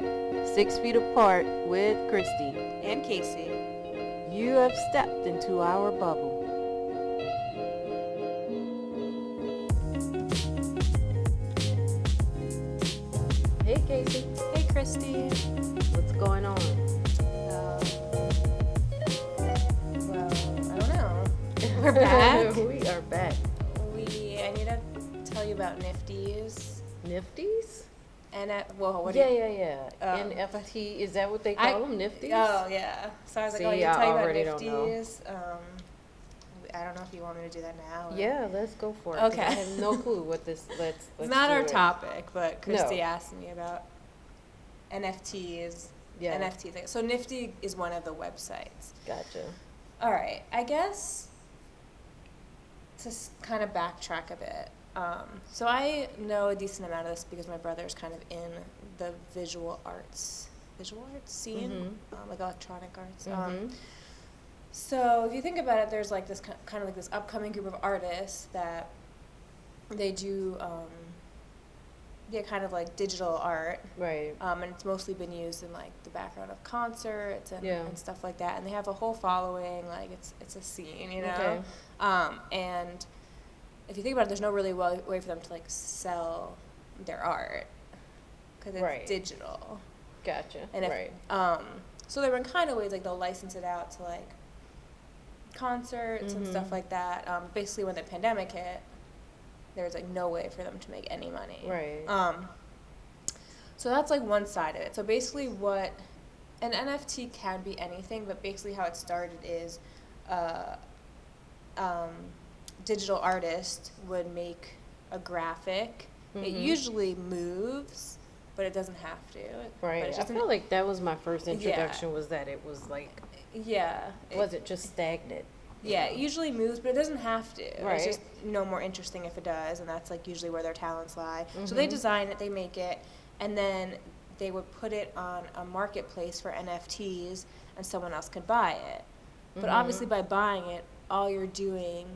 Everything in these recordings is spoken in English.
6 feet apart with Christi and Casey. You have stepped into our bubble. Hey Casey. Hey Christi. What's going on? Well, I don't know. We're back. We are back. I need to tell you about NFTs. Nifties? And Yeah. NFT, is that what they call them? Nifties? Oh yeah. So I was See, like, I need to tell you about already don't know. NFTs. I don't know if you want me to do that now. Or... Yeah, let's go for it. Okay. I have no clue what this. Let's It's not do our it. topic, but Christy No. asked me about NFTs. Yeah. NFT thing. So Nifty is one of the websites. Gotcha. All right. I guess to kind of backtrack a bit. So I know a decent amount of this because my brother's kind of in the visual arts scene, like electronic arts. So if you think about it, there's like this kind of like this upcoming group of artists that they do, kind of like digital art. Right. And it's mostly been used in like the background of concerts and stuff like that. And they have a whole following, like it's a scene, you know? Okay. And if you think about it, there's no really way for them to like sell their art because it's digital. Gotcha. And so there were kind of ways like they'll license it out to like concerts and stuff like that. Basically, when the pandemic hit, there was like no way for them to make any money. Right. So that's like one side of it. So basically, what an NFT can be anything, but basically how it started is, digital artist would make a graphic. It usually moves, but it doesn't have to. Right. I feel like that was my first introduction. Was that it was like. Yeah. Wasn't just stagnant. Yeah, it usually moves, but it doesn't have to. Right. It's just more interesting if it does, and that's like usually where their talents lie. So they design it, they make it, and then they would put it on a marketplace for NFTs, and someone else could buy it. But obviously by buying it, all you're doing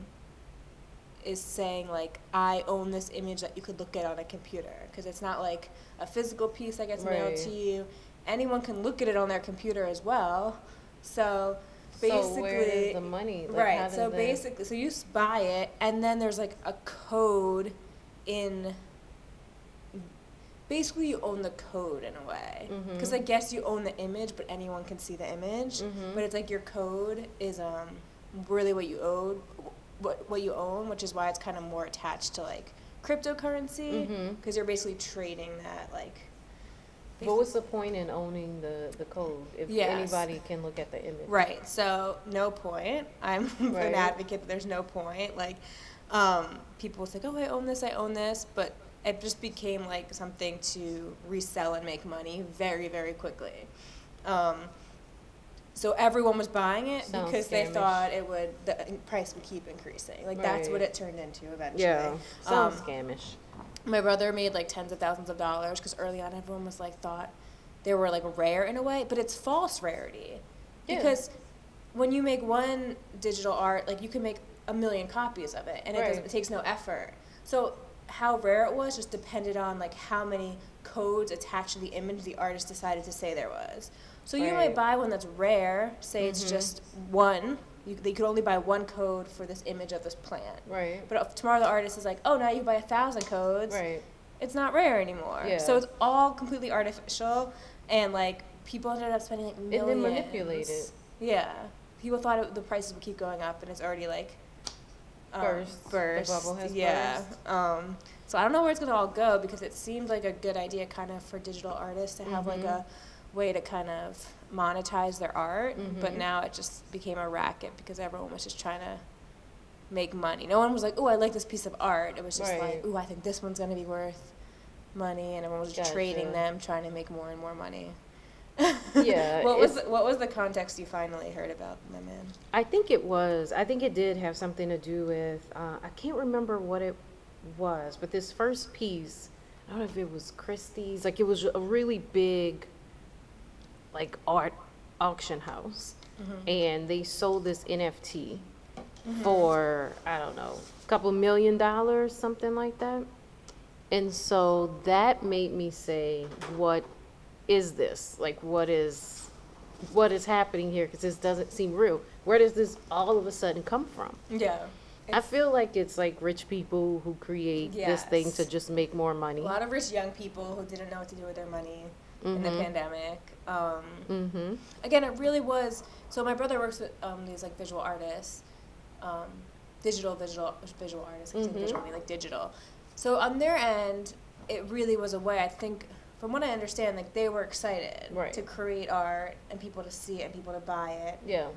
is saying, like, I own this image that you could look at on a computer, because it's not like a physical piece that gets mailed to you. Anyone can look at it on their computer as well. So basically, so where is the money? Like, right. So basically, so you buy it, and then there's like a code in. Basically, you own the code in a way, because I guess you own the image, but anyone can see the image. But it's like your code is really what you own, what you own, which is why it's kind of more attached to like cryptocurrency, because you're basically trading that like. But what's the point in owning the code if anybody can look at the image? Right. So no point. I'm an advocate that there's no point. Like, people will say, "Oh, I own this," but it just became like something to resell and make money very, very quickly. So everyone was buying it because they thought the price would keep increasing. Like that's what it turned into eventually. Yeah. Sounds scamish. My brother made like tens of thousands of dollars because early on everyone was like thought they were like rare in a way, but it's false rarity. Yeah. Because when you make one digital art, like you can make 1 million copies of it, and it takes no effort. So how rare it was just depended on like how many codes attached to the image the artist decided to say there was. So you might buy one that's rare, say it's just one. They could only buy one code for this image of this plant. Right. But if tomorrow the artist is like, oh, now you buy 1,000 codes. Right. It's not rare anymore. Yeah. So it's all completely artificial, and like people ended up spending like millions. And then manipulate it. Yeah. People thought the prices would keep going up, and it's already like burst. The bubble has burst. So I don't know where it's gonna all go, because it seemed like a good idea kind of for digital artists to have like a way to kind of monetize their art, but now it just became a racket because everyone was just trying to make money. No one was like, "Oh, I like this piece of art." It was just like, "Oh, I think this one's gonna be worth money," and everyone was just trading them, trying to make more and more money. Yeah. What was the context you finally heard about, my man? I think it did have something to do with I can't remember what it was, but this first piece, I don't know if it was Christie's, like it was a really big like art auction house, and they sold this NFT for, I don't know, a couple $1 million, something like that. And so that made me say, what is this? Like, what is happening here? Because this doesn't seem real. Where does this all of a sudden come from? Yeah. I feel like it's like rich people who create this thing to just make more money. A lot of rich young people who didn't know what to do with their money in the pandemic. Again, it really was. So my brother works with these like visual artists, visual artists. I say visual, I mean like digital. So on their end, it really was a way. I think, from what I understand, like they were excited to create art and people to see it and people to buy it. Yeah.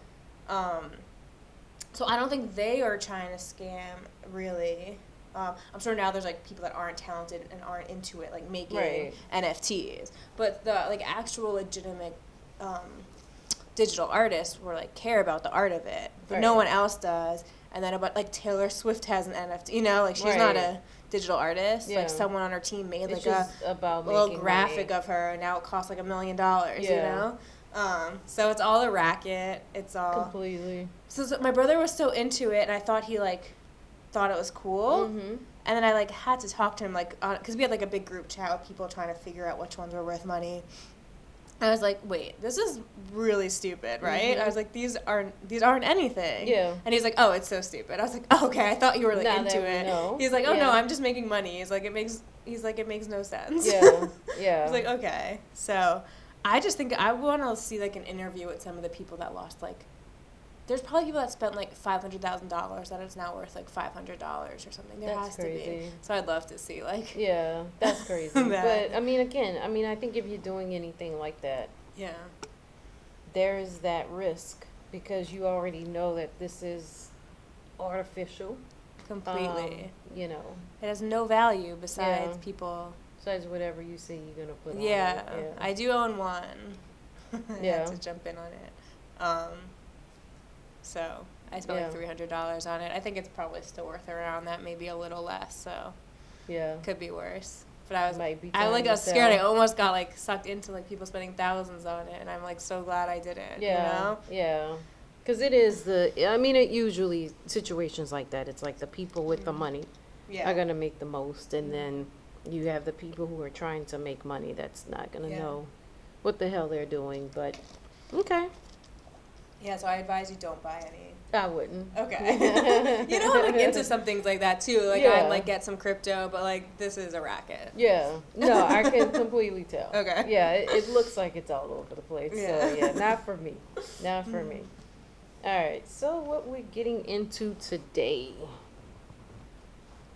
So I don't think they are trying to scam, really. I'm sure now there's, like, people that aren't talented and aren't into it, like, making NFTs. But the, like, actual legitimate digital artists were, like, care about the art of it. But no one else does. And then, about like, Taylor Swift has an NFT, you know? Like, she's not a digital artist. Yeah. Like, someone on her team made, like, a little graphic of her, and now it costs, like, $1 million, you know? So it's all a racket. It's all completely. So my brother was so into it, and I thought he like thought it was cool. And then I like had to talk to him like because we had like a big group chat with people trying to figure out which ones were worth money. I was like, wait, this is really stupid, right? I was like, these aren't anything. Yeah. And he's like, oh, it's so stupid. I was like, oh, okay, I thought you were like into it. He's like, oh no, I'm just making money. He's like, it makes no sense. Yeah. Yeah. I was like, okay, so. I just think I want to see, like, an interview with some of the people that lost, like, there's probably people that spent, like, $500,000 that it's now worth, like, $500 or something. There has to be. So I'd love to see, like. Yeah, that's crazy. But, I mean, again, I think if you're doing anything like that. Yeah. There's that risk because you already know that this is artificial. Completely. You know. It has no value besides people. Besides whatever you say you're going to put on it. Yeah, I do own one. I had to jump in on it. So I spent like $300 on it. I think it's probably still worth around that, maybe a little less. So could be worse. But I was scared. I almost got like sucked into like people spending thousands on it, and I'm like so glad I didn't. Yeah, you know? Yeah. Because it is it usually situations like that. It's like the people with the money are gonna make the most, and then you have the people who are trying to make money that's not going to know what the hell they're doing, but okay. Yeah, so I advise you don't buy any. I wouldn't. Okay. You know, I'm like into some things like that too. Like I'd like get some crypto, but like this is a racket. Yeah. No, I can completely tell. Okay. Yeah, it looks like it's all over the place. Yeah. So not for me. Not for me. All right. So what we're getting into today.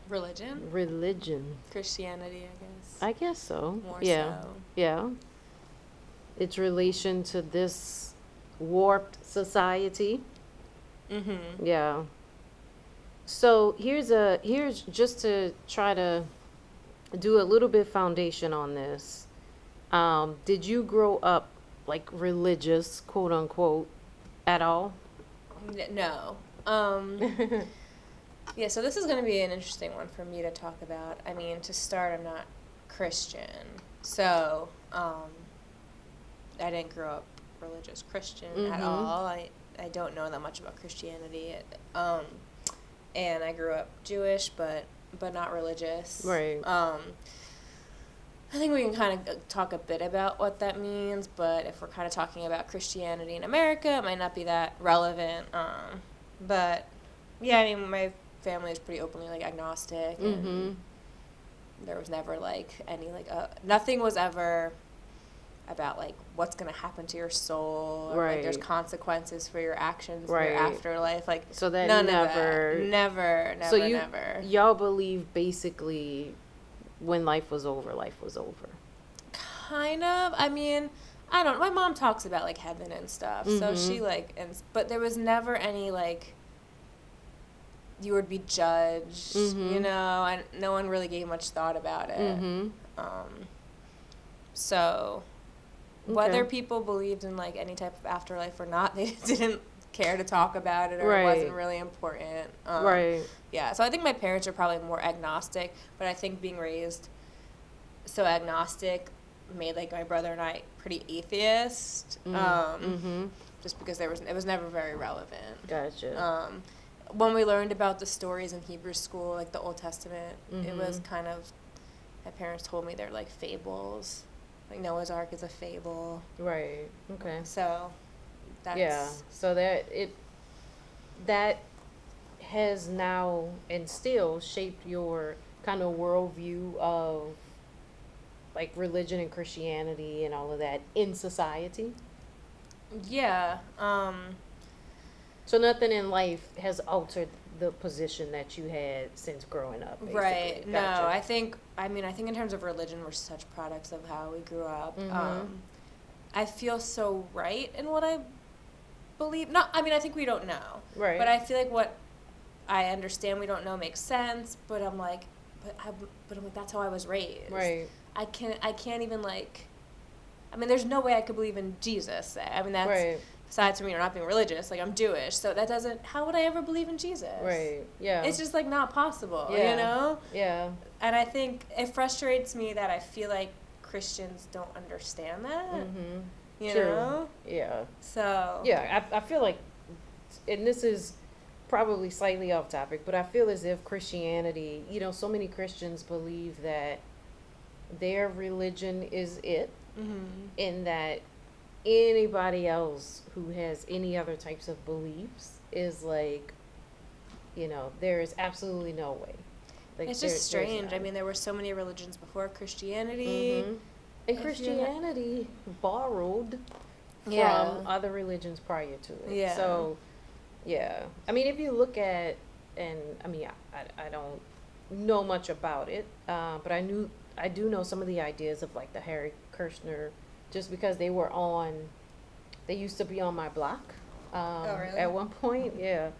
Religion. Christianity, I guess. I guess so. More so. Yeah. Its relation to this warped society. Yeah. So here's just to try to do a little bit foundation on this. Did you grow up like religious, quote unquote, at all? No. Yeah, so this is going to be an interesting one for me to talk about. I mean, to start, I'm not Christian. So, I didn't grow up religious Christian at all. I don't know that much about Christianity. And I grew up Jewish, but not religious. Right. I think we can kind of talk a bit about what that means, but if we're kind of talking about Christianity in America, it might not be that relevant. But, yeah, I mean, my family is pretty openly like agnostic, and there was never like any like nothing was ever about like what's gonna happen to your soul, or like there's consequences for your actions in your afterlife, like so that none never of that. Never so never y'all believe basically when life was over kind of. I mean, I don't know, my mom talks about like heaven and stuff, so she like but there was never any like you would be judged, you know, and no one really gave much thought about it. So whether people believed in like any type of afterlife or not, they didn't care to talk about it, or it wasn't really important. Yeah, so I think my parents are probably more agnostic, but I think being raised so agnostic made like my brother and I pretty atheist, just because it was never very relevant. Gotcha. When we learned about the stories in Hebrew school, like the Old Testament, it was kind of, my parents told me they're like fables. like Noah's Ark is a fable. Right. Okay. So that's Yeah. So that has now and still shaped your kind of worldview of like religion and Christianity and all of that in society. yeah. So nothing in life has altered the position that you had since growing up, basically. Right. Gotcha. No, I think in terms of religion, we're such products of how we grew up. I feel so right in what I believe. I think we don't know. Right. But I feel like what I understand we don't know makes sense, but I'm like, that's how I was raised. Right. I can't even like, there's no way I could believe in Jesus. That's, right. Besides from not being religious, like I'm Jewish, so that doesn't, how would I ever believe in Jesus? Right, yeah. It's just like not possible, yeah. you know? Yeah. And I think it frustrates me that I feel like Christians don't understand that. Mm-hmm. You True. know? Yeah. So. Yeah, I feel like, and this is probably slightly off topic, but I feel as if Christianity, so many Christians believe that their religion is it, and that anybody else who has any other types of beliefs is like, there is absolutely no way. Like, it's just strange. There were so many religions before Christianity. And Christianity borrowed from other religions prior to it. Yeah. So, yeah. If you look at, and I don't know much about it, but I do know some of the ideas of like the Harry Kirshner, just because they used to be on my block. Really? At one point, yeah.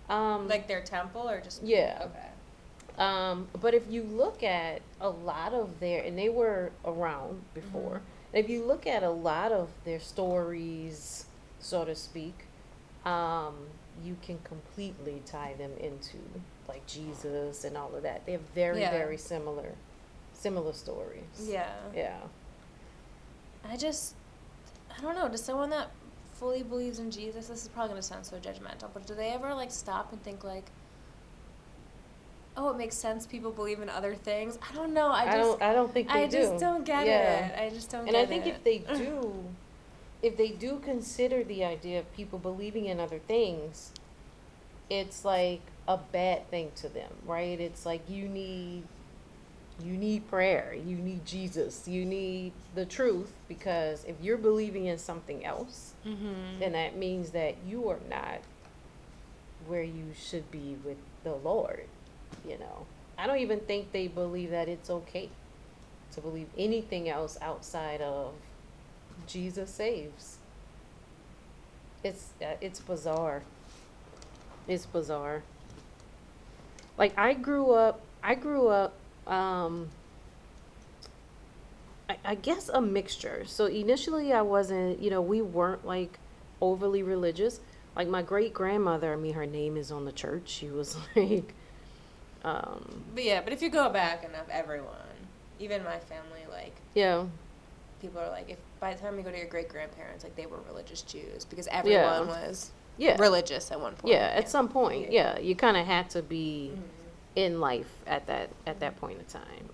Like their temple or just? Yeah. Okay. But if you look at a lot of and they were around before, if you look at a lot of their stories, so to speak, you can completely tie them into like Jesus and all of that. They're very, very similar stories. Yeah. Yeah. I don't know, does someone that fully believes in Jesus, this is probably going to sound so judgmental, but do they ever like stop and think like, oh, it makes sense people believe in other things? I don't know. I don't think they do. I just don't get it. I just don't get it. And I think if they do consider the idea of people believing in other things, it's like a bad thing to them, right? It's like you need prayer, you need Jesus, you need the truth, because if you're believing in something else, then that means that you are not where you should be with the Lord. I don't even think they believe that it's okay to believe anything else outside of Jesus saves. It's bizarre. It's bizarre. Like I grew up I guess a mixture. So initially I wasn't, we weren't like overly religious. Like my great grandmother, her name is on the church. She was like, but if you go back enough, everyone, even my family, like, people are like, if by the time you go to your great grandparents, like they were religious Jews, because everyone was religious at one point. At some point, you kind of had to be in life at that point in time.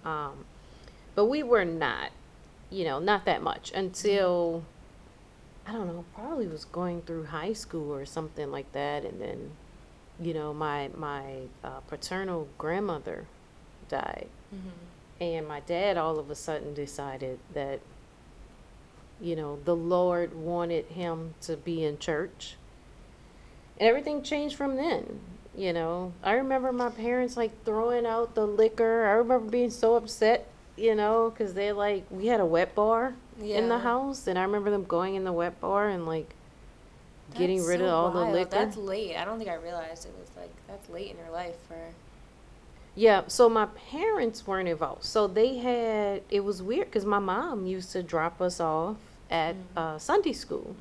But we were not, not that much until, I don't know, probably was going through high school or something like that. And then, my paternal grandmother died. And my dad all of a sudden decided that, the Lord wanted him to be in church. And everything changed from then. I remember my parents like throwing out the liquor. I remember being so upset, because we had a wet bar in the house, and I remember them going in the wet bar and like getting rid of all the liquor. That's late. I don't think I realized it was like that's late in your life for. Yeah, so my parents weren't involved. So it was weird because my mom used to drop us off at Sunday school.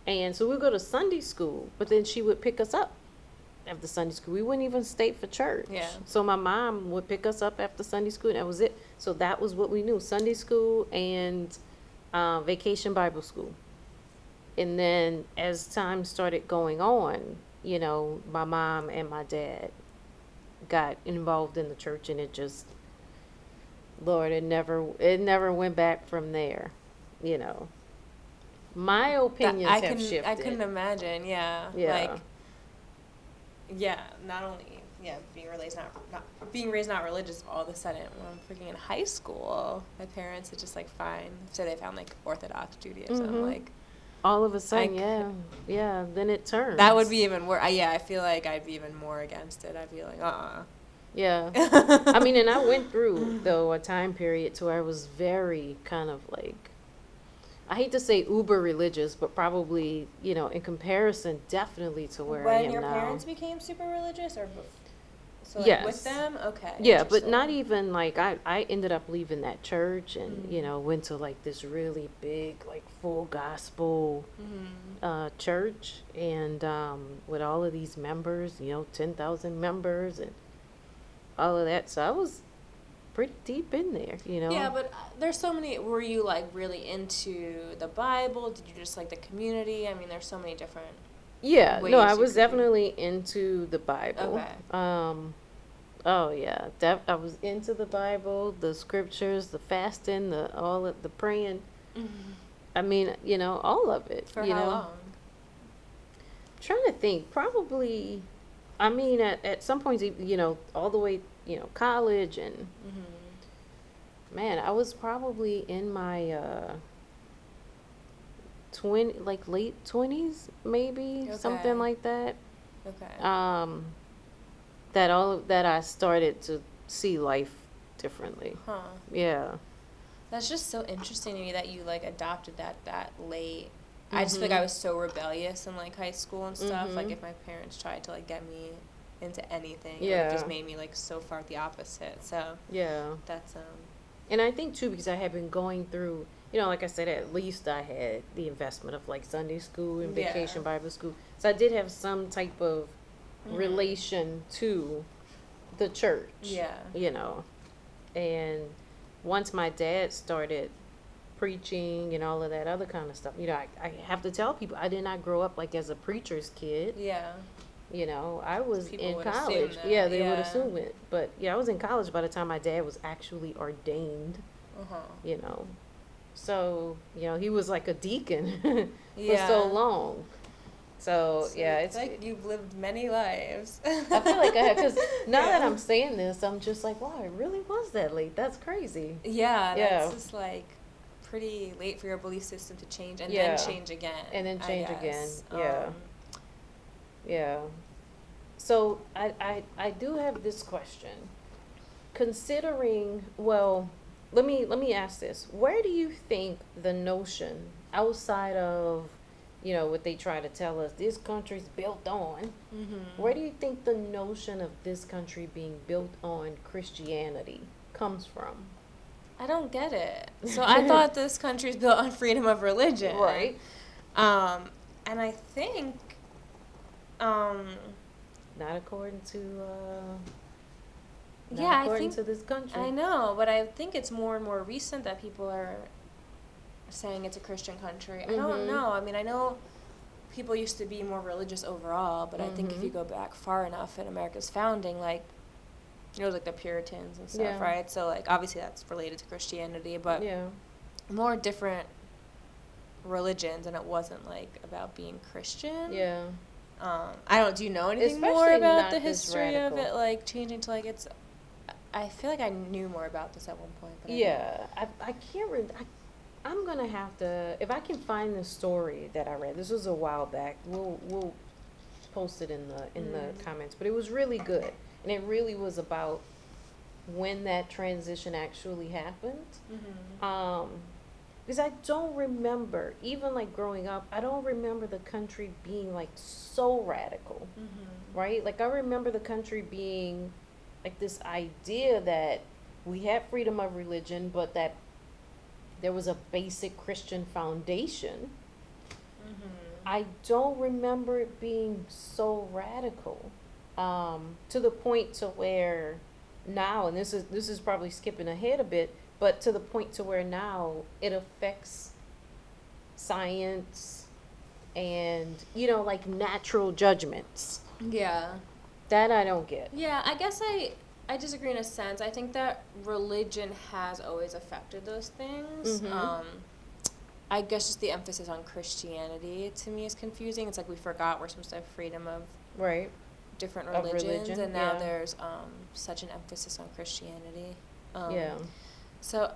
And so we'd go to Sunday school, but then she would pick us up after Sunday school. We wouldn't even stay for church. Yeah. So my mom would pick us up after Sunday school, and that was it. So that was what we knew, Sunday school and vacation Bible school. And then as time started going on, my mom and my dad got involved in the church, and it never went back from there. you know, my opinions have shifted. I couldn't imagine. Yeah. Yeah. Like, yeah. Not only being raised not religious. All of a sudden, when I'm freaking in high school, my parents are just like fine. So they found like Orthodox Judaism. Like, all of a sudden, yeah. Then it turns. That would be even worse. Yeah, I feel like I'd be even more against it. I'd be like, Yeah. I mean, and I went through, though, a time period to where I was very kind of like, I hate to say uber religious, but probably, you know, in comparison, definitely to where I am now. When your parents became super religious, or so like yes. with them? Okay. Yeah, but not even like, I ended up leaving that church and, you know, went to like this really big, like full gospel church, and with all of these members, you know, 10,000 members and all of that. So I was pretty deep in there, you know. Yeah, but there's so many. Were you like really into the Bible? Did you just like the community? I mean, there's so many different. Yeah, no, I was definitely into the Bible. Okay. Oh yeah, I was into the Bible, the scriptures, the fasting, the praying. I mean, you know, all of it. For you how know? long? I'm trying to think. Probably. I mean, at some points, you know, all the way, you know, college and. Man, I was probably in my late 20s, maybe something like that. Okay. That I started to see life differently. Huh. Yeah. That's just so interesting to me that you like adopted that late. I just feel like I was so rebellious in like high school and stuff. Like if my parents tried to like get me into anything, it just made me like so far the opposite. So yeah, that's And I think too, because I had been going through, you know, like I said, at least I had the investment of like Sunday school and vacation Bible school. So I did have some type of relation to the church. Yeah. You know, and once my dad started preaching and all of that other kind of stuff, you know, I have to tell people I did not grow up like as a preacher's kid. Yeah. You know, I was People in would college. assume that. Yeah, they would assume it. But yeah, I was in college by the time my dad was actually ordained. You know, so you know he was like a deacon for so long. So yeah, it's like you've lived many lives. I feel like I have, because now that I'm saying this, I'm just like, wow, it really was that late. That's crazy. Yeah, that's just like pretty late for your belief system to change and then change again. And then change again. Yeah. Yeah. So I do have this question. Considering, well, let me ask this. Where do you think the notion outside of, you know, what they try to tell us this country's built on, where do you think the notion of this country being built on Christianity comes from? I don't get it. So I thought this country's built on freedom of religion. Right. And I think not according to I think to this country. I know, but I think it's more and more recent that people are saying it's a Christian country. I don't know. I mean, I know people used to be more religious overall, but I think if you go back far enough in America's founding, like, you know, like the Puritans and stuff, right? So, like, obviously that's related to Christianity, but more different religions, and it wasn't, like, about being Christian. Yeah. Do you know anything more about the history of it, like, changing to, like, it's... I feel like I knew more about this at one point. But I can't remember. I'm going to have to, if I can find the story that I read. This was a while back. We'll post it in the comments. But it was really good. And it really was about when that transition actually happened. Because I don't remember, even like growing up, I don't remember the country being like so radical, right? Like I remember the country being like this idea that we had freedom of religion, but that there was a basic Christian foundation. I don't remember it being so radical, to the point to where now, and this is probably skipping ahead a bit, but to the point to where now it affects science and, you know, like natural judgments. Yeah. That I don't get. Yeah, I guess I disagree in a sense. I think that religion has always affected those things. I guess just the emphasis on Christianity to me is confusing. It's like we forgot we're supposed to have freedom of Right. different Of religions, religion, and now yeah. there's such an emphasis on Christianity. Yeah. So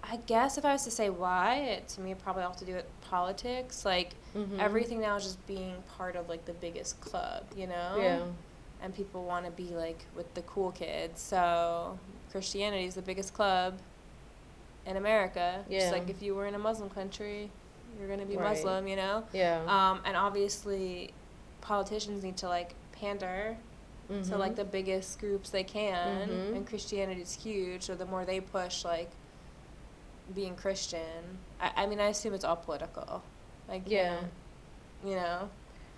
I guess if I was to say why, to me it probably all have to do with politics. Like everything now is just being part of like the biggest club, you know? Yeah. And people want to be like with the cool kids. So Christianity is the biggest club in America. Yeah. Just like if you were in a Muslim country, you're going to be Right. Muslim, you know? Yeah. And obviously politicians need to like pander to like the biggest groups they can, and Christianity is huge, so the more they push like being Christian, I mean I assume it's all political, like Yeah. you know.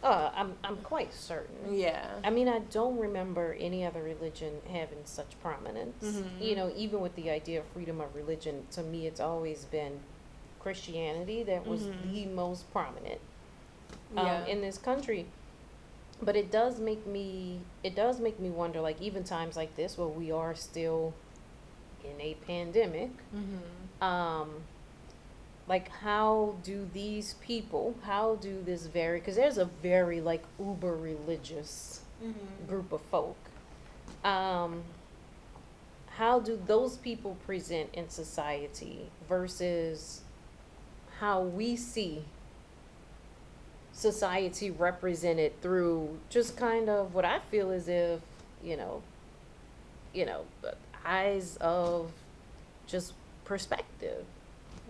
I'm quite certain. Yeah. I mean, I don't remember any other religion having such prominence. You know, even with the idea of freedom of religion, to me, it's always been Christianity that was the most prominent in this country. But it does make me wonder, like, even times like this where we are still in a pandemic, like, how do these people, because there's a very, like, uber religious group of folk. How do those people present in society versus how we see society represented through just kind of what I feel as if, you know, the eyes of just perspective.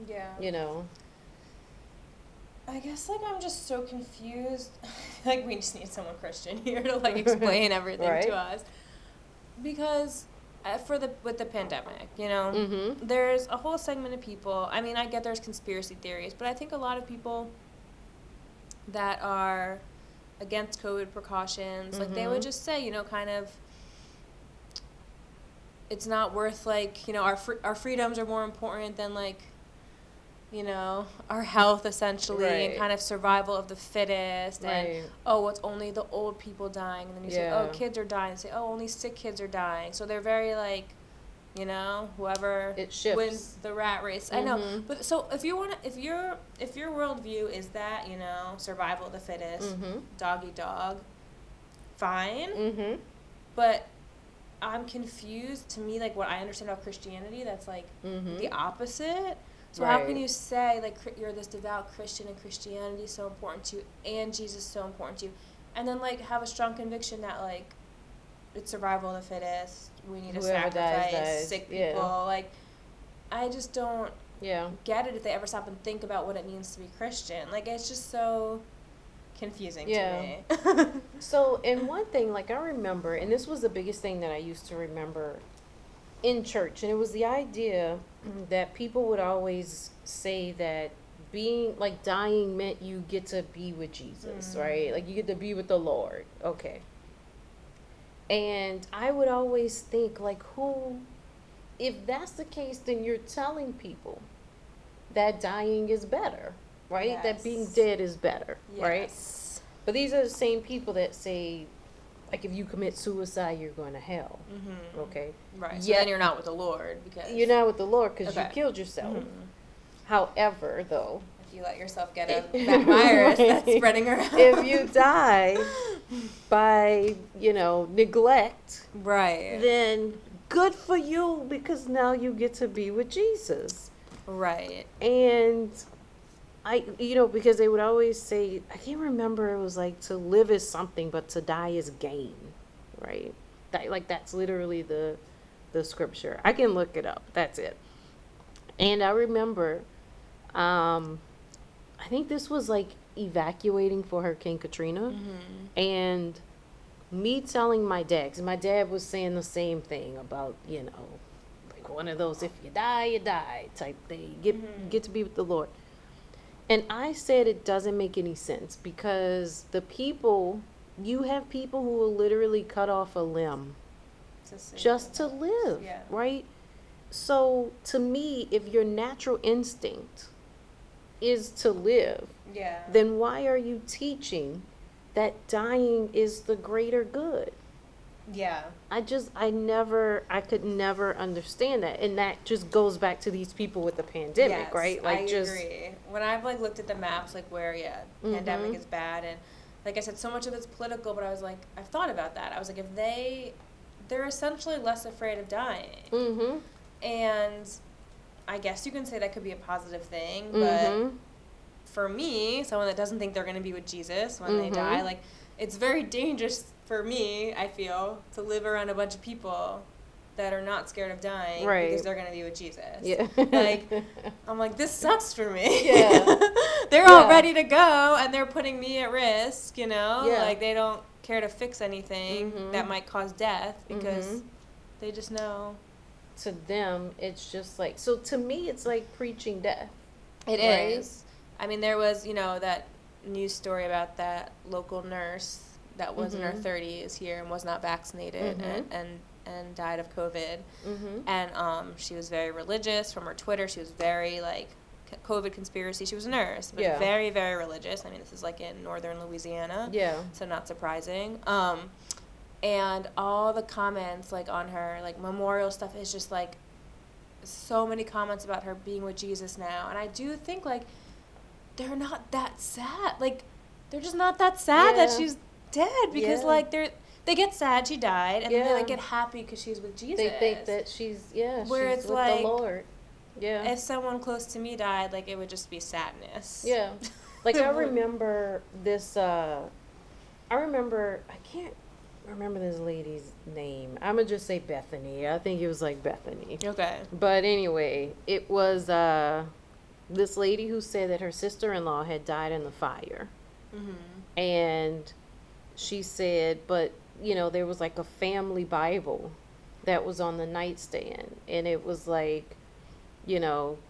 Yeah. You know. I guess like I'm just so confused. Like we just need someone Christian here to like explain everything Right. to us. Because with the pandemic, you know, there's a whole segment of people. I mean, I get there's conspiracy theories, but I think a lot of people that are against COVID precautions, like they would just say, you know, kind of, it's not worth like, you know, our freedoms are more important than like, you know, our health essentially, Right. and kind of survival of the fittest, Right. and oh, it's only the old people dying, and then you say, Yeah. oh, kids are dying, and say, oh, only sick kids are dying. So they're very like, you know, whoever It shifts. wins the rat race. I know, but so if your worldview is that, you know, survival of the fittest, dog eat dog, fine. But I'm confused. To me, like what I understand about Christianity, that's like the opposite. So how can Right. you say like you're this devout Christian and Christianity is so important to you and Jesus is so important to you, and then like have a strong conviction that like it's survival of the fittest, we need to Whoever sacrifice dies. sick people. Yeah. Like I just don't Yeah. get it if they ever stop and think about what it means to be Christian. Like it's just so confusing Yeah. to me. So, and one thing, like, I remember, and this was the biggest thing that I used to remember in church, and it was the idea that people would always say that being, like, dying meant you get to be with Jesus, right? Like, you get to be with the Lord. Okay. And I would always think, like, if that's the case, then you're telling people that dying is better, right? Yes. That being dead is better, right? Yes. But these are the same people that say, like, if you commit suicide, you're going to hell. Okay? Right. So Yet- then you're not with the Lord because You're not with the Lord because you Okay. killed yourself. However, though, if you let yourself get that virus that's Right. spreading around. if you die by, neglect, Right. then good for you because now you get to be with Jesus. Right. And because they would always say, I can't remember, it was like to live is something, but to die is gain, right? That's literally the scripture. I can look it up. That's it. And I remember, I think this was like evacuating for Hurricane Katrina, and me telling my dad, 'cause my dad was saying the same thing about, like one of those, if you die, you die type thing. Get to be with the Lord. And I said it doesn't make any sense because you have people who will literally cut off a limb just to live, Yeah. right? So to me, if your natural instinct is to live, Yeah. then why are you teaching that dying is the greater good? Yeah. I could never understand that. And that just goes back to these people with the pandemic, Yes, right? Like, I just agree. When I've like looked at the maps, like where pandemic is bad, and like I said, so much of it's political. But I was like, I've thought about that. I was like, if they're essentially less afraid of dying, and I guess you can say that could be a positive thing. But for me, someone that doesn't think they're going to be with Jesus when they die, like it's very dangerous for me, I feel, to live around a bunch of people that are not scared of dying because they're going to be with Jesus. Yeah. Like, I'm like, this sucks for me. Yeah. They're all ready to go, and they're putting me at risk, you know? Yeah. Like, they don't care to fix anything that might cause death because they just know. To them, it's just like, so to me, it's like preaching death. It is. I mean, there was, that news story about that local nurse that was in her 30s here and was not vaccinated and died of COVID. And she was very religious. From her Twitter, she was very, like, COVID conspiracy. She was a nurse, but very, very religious. I mean, this is, like, in northern Louisiana. Yeah. So not surprising. And all the comments, like, on her, like, memorial stuff is just, like, so many comments about her being with Jesus now. And I do think, like, they're not that sad. Like, they're just not that sad that she's dead because, like, they get sad she died, and then they, like, get happy because she's with Jesus. They think that she's where she's it's with like, the Lord. Yeah. If someone close to me died, like, it would just be sadness. Yeah. Like, I remember this, I can't remember this lady's name. I'm going to just say Bethany. I think it was, like, Bethany. Okay. But anyway, it was this lady who said that her sister-in-law had died in the fire. And she said, but, there was, like, a family Bible that was on the nightstand. And it was like,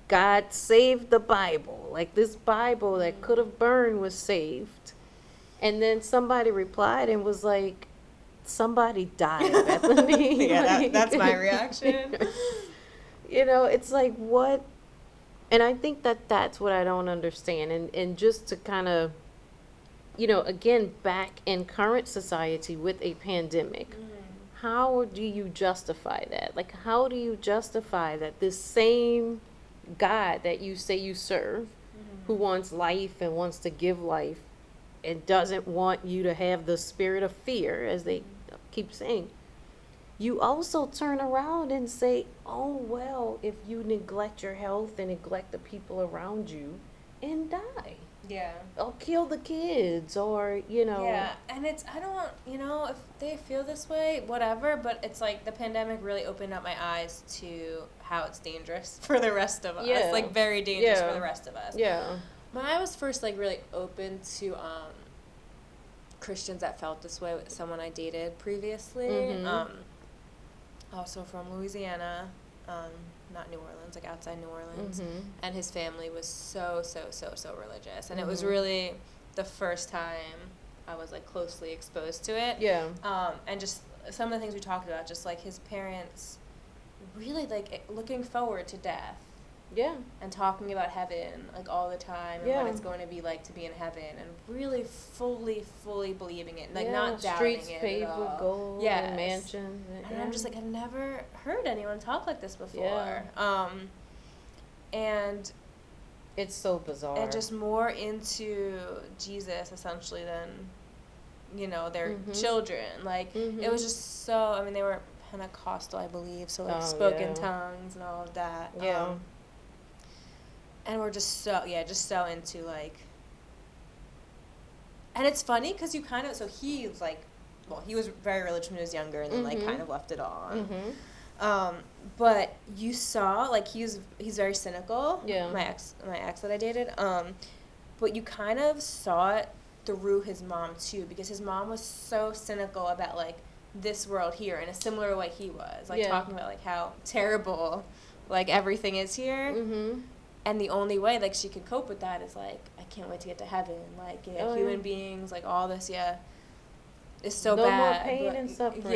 God saved the Bible. Like, this Bible that could have burned was saved. And then somebody replied and was like, somebody died, Bethany. Yeah, that's my reaction. It's like, what? And I think that's what I don't understand. And just to kind of, again, back in current society with a pandemic, how do you justify that? Like, how do you justify that this same God that you say you serve, who wants life and wants to give life and doesn't want you to have the spirit of fear, as they keep saying, you also turn around and say, oh, well, if you neglect your health and neglect the people around you and die. Yeah. Or kill the kids or, Yeah, and it's, I don't, if they feel this way, whatever, but it's like the pandemic really opened up my eyes to how it's dangerous for the rest of us. Yeah. Like, very dangerous for the rest of us. Yeah. When I was first, like, really open to Christians that felt this way with someone I dated previously, also from Louisiana, not New Orleans, like outside New Orleans, and his family was so religious, and it was really the first time I was, like, closely exposed to it. Yeah. And just some of the things we talked about, just, like, his parents really, like, looking forward to death. Yeah. And talking about heaven, like, all the time, and what it's going to be like to be in heaven, and really fully believing it, like, not doubting streets it paved at all. with gold and mansions. And I'm just like, I've never heard anyone talk like this before. Yeah. And it's so bizarre. And just more into Jesus, essentially, than, their children. Like, it was just so, I mean, they were Pentecostal, I believe, so, like, spoke in tongues and all of that. Yeah. And we're just so into, like, and it's funny because you kind of, so he's, like, well, he was very religious when he was younger, and then, like, kind of left it on. But you saw, like, he's very cynical. Yeah. My ex that I dated. But you kind of saw it through his mom, too, because his mom was so cynical about, like, this world here in a similar way he was. Like, talking about, like, how terrible, like, everything is here. And the only way, like, she could cope with that is, like, I can't wait to get to heaven. Like, human beings, like, all this, is so bad. No more pain and suffering.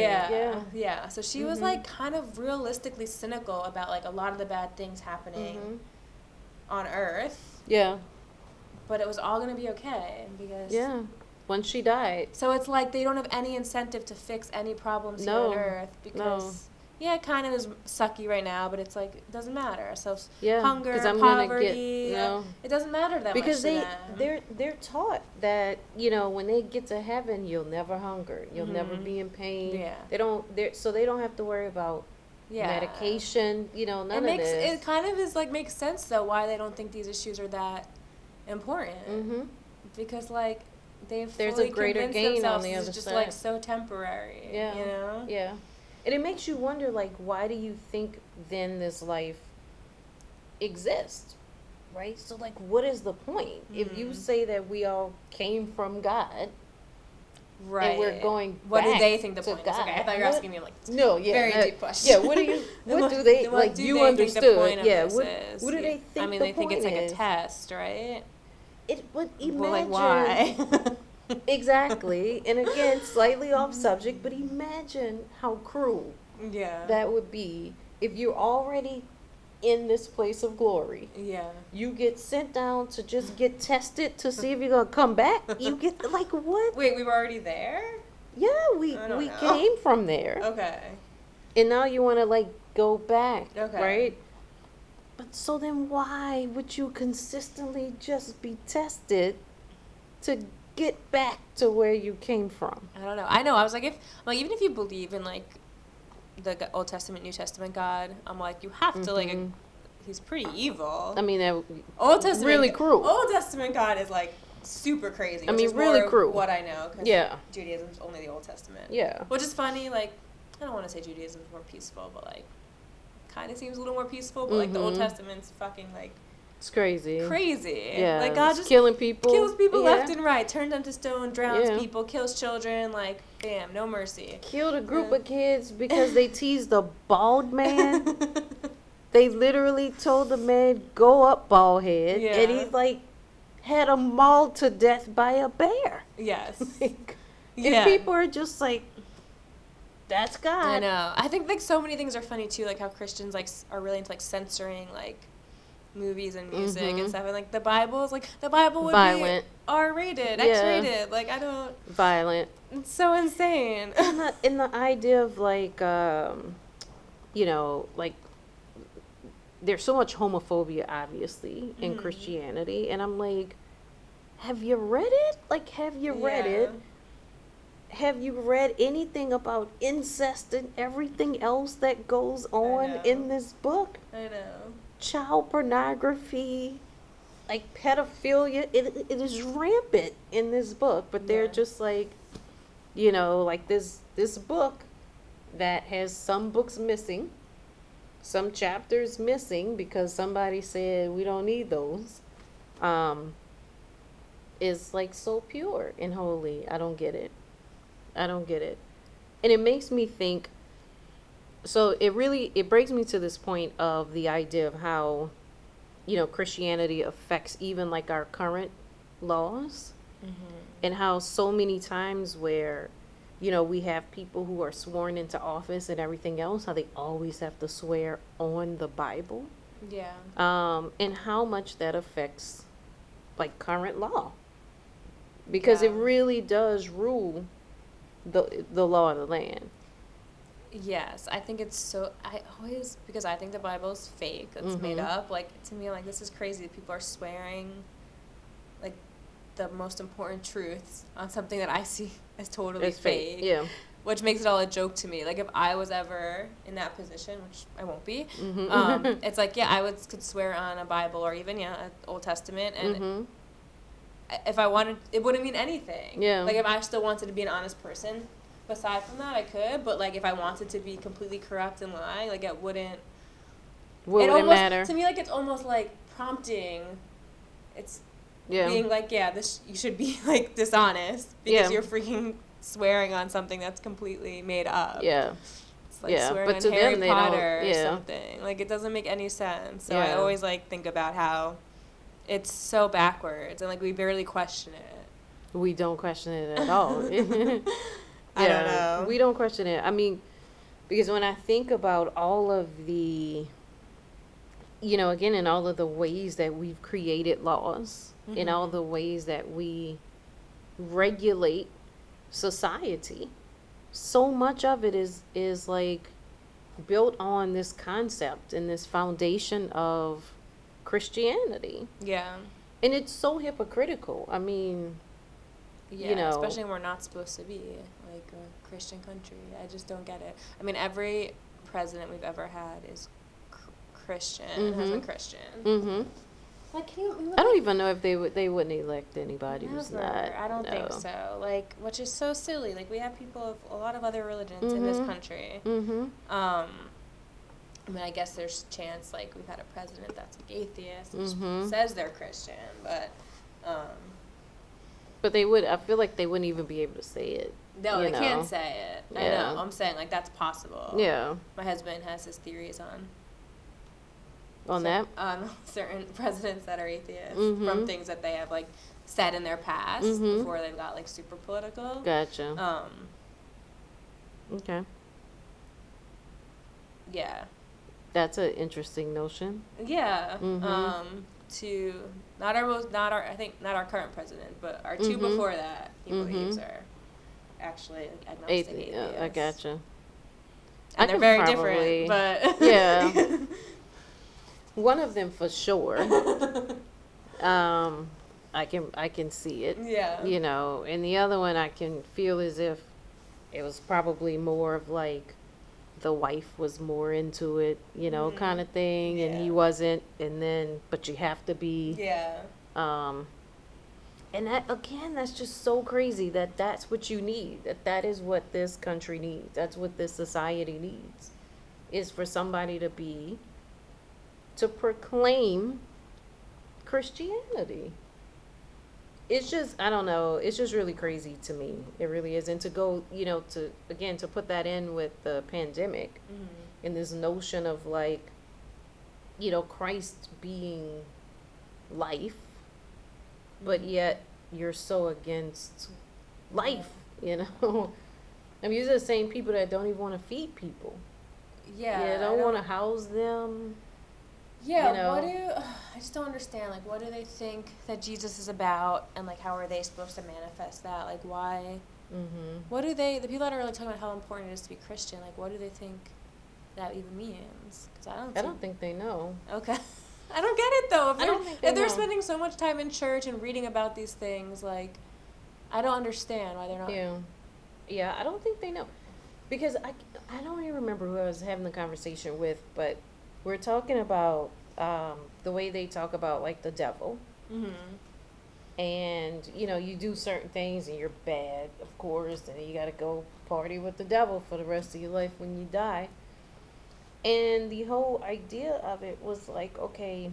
Yeah. So she was, like, kind of realistically cynical about, like, a lot of the bad things happening on Earth. Yeah. But it was all going to be okay because... Yeah. once she died. So it's like they don't have any incentive to fix any problems here on Earth because, yeah, it kind of is sucky right now, but it's like, it doesn't matter. So hunger, poverty, it doesn't matter that because much to them. they're taught that, when they get to heaven, you'll never hunger. You'll never be in pain. Yeah. They don't have to worry about medication, none of this. It kind of is like makes sense though why they don't think these issues are that important. Mm-hmm. Because like there's a greater gain on the other side. It's just like so temporary. Yeah. Yeah. And it makes you wonder, like, why do you think then this life exists? Right? So like, what is the point? If you say that we all came from God, right, and we're going back what do they think the point is? God. Okay, I thought you were asking me like very deep question. Yeah, what do they like? Do you they understood? Think the point of yeah, this what, is? What do they think? I mean, they think it's like a test, right? But imagine, well, like why? Exactly, and again, slightly off subject, but imagine how cruel that would be if you're already in this place of glory. Yeah. You get sent down to just get tested to see if you're going to come back. You get, like, what? Wait, we were already there? Yeah, we came from there. Okay. And now you want to, like, go back. Okay. Right? But so then why would you consistently just be tested to get back to where you came from? I don't know. I know. I was like, even if you believe in, like, the Old Testament, New Testament God, I'm like, you have to, like, he's pretty evil. I mean, that Old Testament, really cruel. Old Testament God is, like, super crazy. I mean, really cruel. What I know, because Judaism's only the Old Testament. Yeah. Which is funny, like, I don't want to say Judaism's more peaceful, but, like, kind of seems a little more peaceful, but, like, the Old Testament's fucking, like, it's crazy. Yeah. Like, God just kills people left and right, turns them to stone, drowns people, kills children, like, bam, no mercy. Killed a group of kids because they teased a bald man. They literally told the man, go up, bald head. Yeah. And he, like, had him mauled to death by a bear. Yes. And people are just like, that's God. I know. I think, like, so many things are funny, too, like how Christians, like, are really into, like, censoring, like, movies and music and stuff, and like the Bible would violent. Be R-rated, X-rated, like I don't violent. It's so insane. And the idea of like like there's so much homophobia obviously in Christianity, and I'm like, have you read it? Like, have you read it? Have you read anything about incest and everything else that goes on in this book? I know. Child pornography, like pedophilia, it is rampant in this book, but they're just like, like this book that has some books missing, some chapters missing because somebody said we don't need those, is like so pure and holy. I don't get it. And it makes me think. So it brings me to this point of the idea of how, Christianity affects even like our current laws, and how so many times where, we have people who are sworn into office and everything else, how they always have to swear on the Bible. Yeah. And how much that affects like current law, because it really does rule the law of the land. Yes, I think it's so. Because I think the Bible's fake. It's made up. Like, to me, like, this is crazy. People are swearing, like, the most important truths on something that I see as totally fake. Yeah. Which makes it all a joke to me. Like, if I was ever in that position, which I won't be, it's like, could swear on a Bible or even, an Old Testament, and if I wanted, it wouldn't mean anything. Yeah. Like, if I still wanted to be an honest person, aside from that, I could, but like if I wanted to be completely corrupt and lie, like it wouldn't matter. To me, like it's almost like prompting. It's being like, this you should be like dishonest because you're freaking swearing on something that's completely made up. Yeah. It's like swearing on Harry Potter or something. Like it doesn't make any sense. So I always like think about how it's so backwards and like we barely question it. We don't question it at all. I don't know. We don't question it. I mean, because when I think about all of the, again, in all of the ways that we've created laws, in all the ways that we, regulate society. So much of it is like built on this concept and this foundation of Christianity. Yeah. And it's so hypocritical. I mean, Yeah, you know, especially when we're not supposed to be like a Christian country. I just don't get it. I mean, every president we've ever had is Christian, has been Christian. Mm-hmm. Like, can you? I don't even know if they wouldn't elect anybody who's Never. not. I don't think so. Like, which is so silly. Like, we have people of a lot of other religions in this country. Mm-hmm. I mean, I guess there's a chance, like, we've had a president that's like atheist, which says they're Christian, But they would. I feel like they wouldn't even be able to say it. no, they can't say it. Yeah. I know. I'm saying, like, that's possible. Yeah. My husband has his theories on That. on certain presidents that are atheists from things that they have, like, said in their past before they've got, like, super political. Gotcha. Okay. Yeah. That's an interesting notion. Yeah. To not our current president, but our two before that, he believes are actually, like, agnostic atheists. I gotcha. And they're very different, but yeah. One of them for sure. I can see it. Yeah. You know, and the other one I can feel as if it was probably more of like the wife was more into it, you know, kind of thing, and he wasn't, and then but you have to be. Yeah. And that, again, that's just so crazy that that's what you need, that is what this country needs, that's what this society needs, is for somebody to proclaim Christianity. It's just, I don't know, it's just really crazy to me. It really is. And to go, you know, to put that in with the pandemic and this notion of, like, you know, Christ being life, but yet you're so against life, you know. I mean, these are the same people that don't even want to feed people. Yeah. You don't want to house them. Yeah, you know? I just don't understand, like, what do they think that Jesus is about, and, like, how are they supposed to manifest that? Like, why? What do the people that are, like, talking about how important it is to be Christian, like, what do they think that even means? Because I don't think they know. Okay. I don't get it, though. If they're know. spending so much time in church and reading about these things, like, I don't understand why they're not. Yeah, I don't think they know. Because I don't even remember who I was having the conversation with, but we're talking about the way they talk about, like, the devil. And, you know, you do certain things and you're bad, of course, and you got to go party with the devil for the rest of your life when you die. And the whole idea of it was like, okay,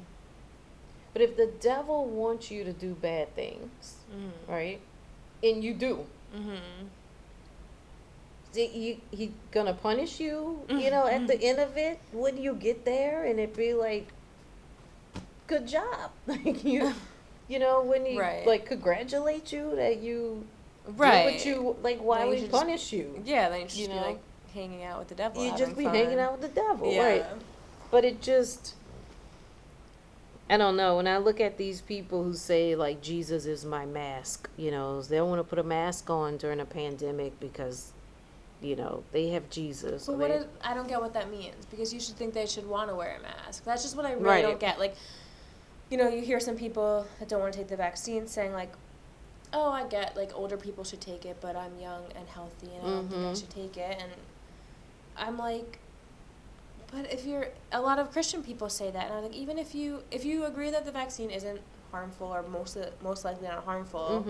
but if the devil wants you to do bad things, right, and you do, he gonna punish you, you know, at the end of it, when you get there, and it be like, good job, like, you know, when he like congratulate you that you did what you, like, why would he punish you? Yeah, then you should be like hanging out with the devil. You just be hanging out with the devil, yeah. right? But it just, I don't know. When I look at these people who say, like, Jesus is my mask, you know, they don't want to put a mask on during a pandemic because, you know, they have Jesus. But I don't get what that means, because you should think they should want to wear a mask. That's just what I really don't get. Like, you know, you hear some people that don't want to take the vaccine saying, like, oh, I get, like, older people should take it, but I'm young and healthy and I don't think I should take it. And I'm like, but a lot of Christian people say that, and I think even if you agree that the vaccine isn't harmful, or most likely not harmful,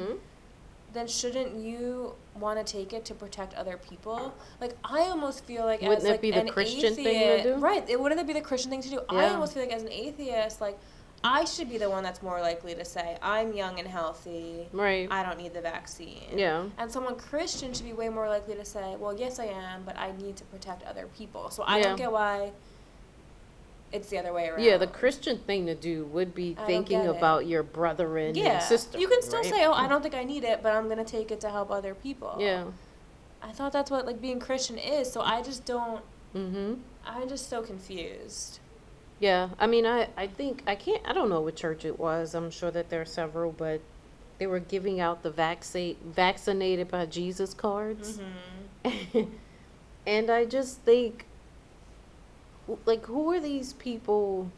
then shouldn't you want to take it to protect other people? Like, I almost feel like wouldn't as, like, it be the an Christian atheist, thing to do? Right, wouldn't it be the Christian thing to do? Yeah. I almost feel like as an atheist, like, I should be the one that's more likely to say, I'm young and healthy. Right. I don't need the vaccine. Yeah. And someone Christian should be way more likely to say, well, yes, I am, but I need to protect other people. So I don't get why it's the other way around. Yeah, the Christian thing to do would be thinking about your brethren and sister. You can still say, oh, I don't think I need it, but I'm going to take it to help other people. Yeah. I thought that's what, like, being Christian is, so I just don't... I'm just so confused. Yeah, I mean, I think, I don't know what church it was. I'm sure that there are several, but they were giving out the vaccinated by Jesus cards. And I just think, like, who are these people?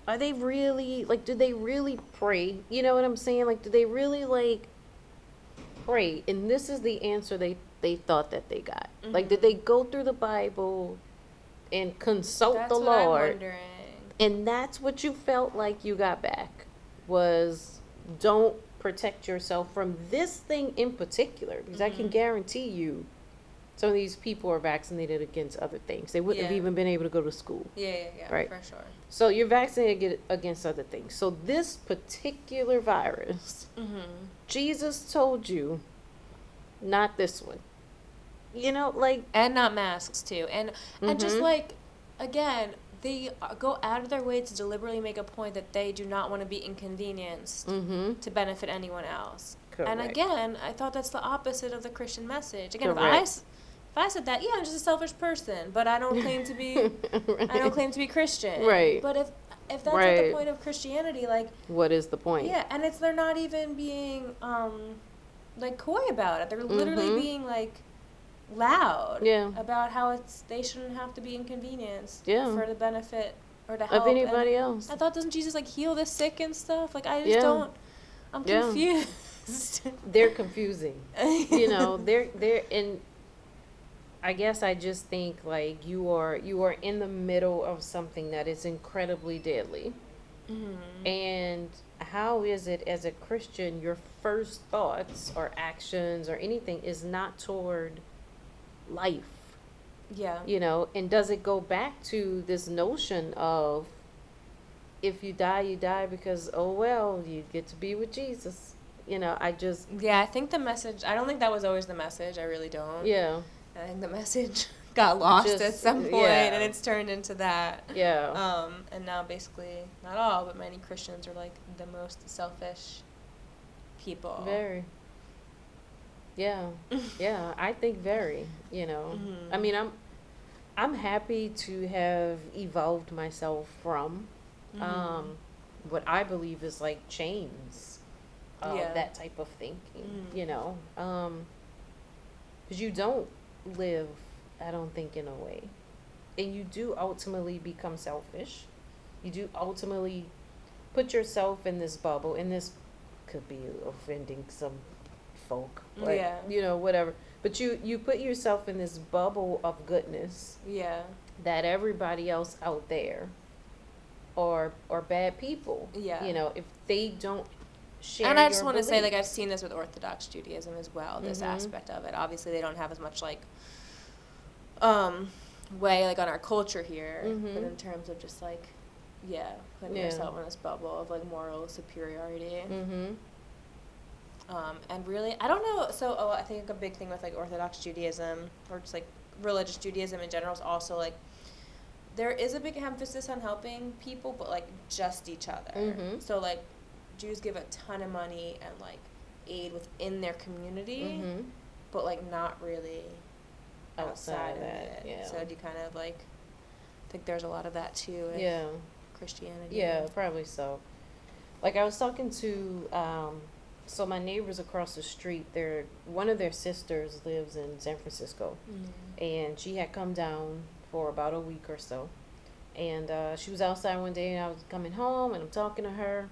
Are they really, like, do they really pray? You know what I'm saying? Like, do they really, like, pray? And this is the answer they thought that they got. Like, did they go through the Bible and consult the Lord? I'm wondering. And that's what you felt like you got back, was don't protect yourself from this thing in particular, because I can guarantee you some of these people are vaccinated against other things. They wouldn't have even been able to go to school. Yeah, right? For sure. So you're vaccinated against other things. So this particular virus, Jesus told you, not this one. You know, like... And not masks, too. And just, like, again, they go out of their way to deliberately make a point that they do not want to be inconvenienced to benefit anyone else. Correct. And again, I thought that's the opposite of the Christian message. Again, if I said that, yeah, I'm just a selfish person, but I don't claim to be I don't claim to be Christian. Right. But if that's like the point of Christianity, like, what is the point? Yeah, and they're not even being like coy about it. They're literally being like loud about how they shouldn't have to be inconvenienced for the benefit or to help of anybody else. I thought, doesn't Jesus like heal the sick and stuff? Like, I just don't. I'm confused. They're confusing. You know, they're in. I guess I just think, like, you are in the middle of something that is incredibly deadly. And how is it, as a Christian, your first thoughts or actions or anything is not toward life? Yeah. You know, and does it go back to this notion of, if you die because, oh, well, you get to be with Jesus. You know, I think the message, I don't think that was always the message. I really don't. Yeah. I think the message got lost at some point, and it's turned into that. Yeah. And now basically, not all, but many Christians are like the most selfish people. Very. Yeah. Yeah, I think very, you know. I mean, I'm happy to have evolved myself from what I believe is like chains of that type of thinking, you know. Because you don't live, I don't think, in a way. And you do ultimately become selfish. You do ultimately put yourself in this bubble, and this could be offending some folk, but, you know, whatever. But you put yourself in this bubble of goodness. Yeah. That everybody else out there are bad people. Yeah. You know, if they don't share. And I just want to say, like, I've seen this with Orthodox Judaism as well, this aspect of it. Obviously, they don't have as much, like, way, like, on our culture here, but in terms of just, like, putting yourself in this bubble of, like, moral superiority. And really, I don't know, so I think a big thing with, like, Orthodox Judaism, or just, like, religious Judaism in general, is also, like, there is a big emphasis on helping people, but, like, just each other. So, like, Jews give a ton of money and, like, aid within their community, but, like, not really outside of it. Yeah. So do you kind of, like, think there's a lot of that too in Christianity? Yeah, probably so. Like, I was talking to so my neighbors across the street, one of their sisters lives in San Francisco, and she had come down for about a week or so, and she was outside one day, and I was coming home, and I'm talking to her,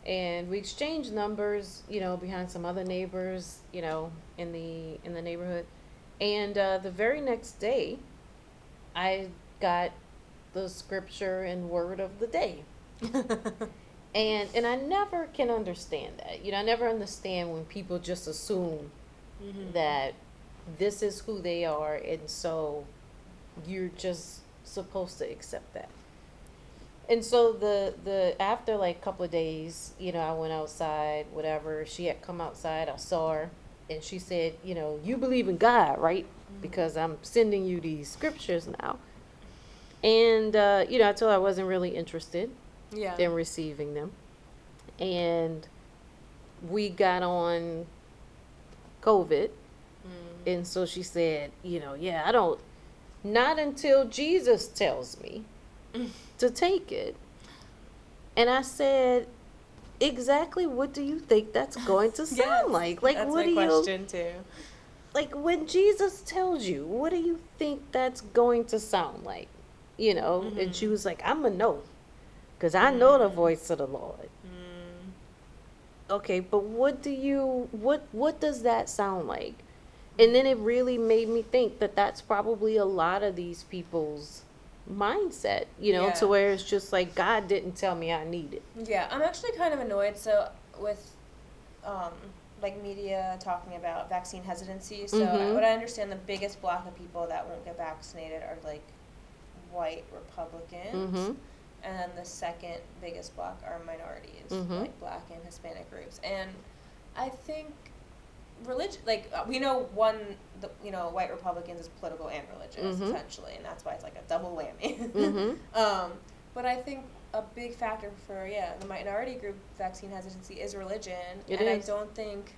and we exchanged numbers, you know, behind some other neighbors, you know, in the neighborhood. And the very next day, I got the scripture and word of the day. And I never can understand that. You know, I never understand when people just assume that this is who they are, and so you're just supposed to accept that. And so the after, like, a couple of days, you know, I went outside, whatever. She had come outside, I saw her, and she said, you know, you believe in God, right? Because I'm sending you these scriptures now. And, you know, I told her I wasn't really interested in receiving them. And we got on COVID. And so she said, you know, not until Jesus tells me to take it. And I said, exactly what do you think that's going to sound like? Like, that's what my do question too. like, when Jesus tells you, what do you think that's going to sound like? You know, and she was like, I'm going to know, because I know the voice of the Lord. Okay, but what does that sound like? And then it really made me think that that's probably a lot of these people's mindset, you know, to where it's just like, God didn't tell me I need it. Yeah, I'm actually kind of annoyed. So with, like media talking about vaccine hesitancy. So what I understand, the biggest block of people that won't get vaccinated are like white Republicans. And then the second biggest block are minorities, like Black and Hispanic groups. And I think religion, like we know white Republicans is political and religious essentially, and that's why it's like a double whammy. But I think a big factor for the minority group vaccine hesitancy is religion, I don't think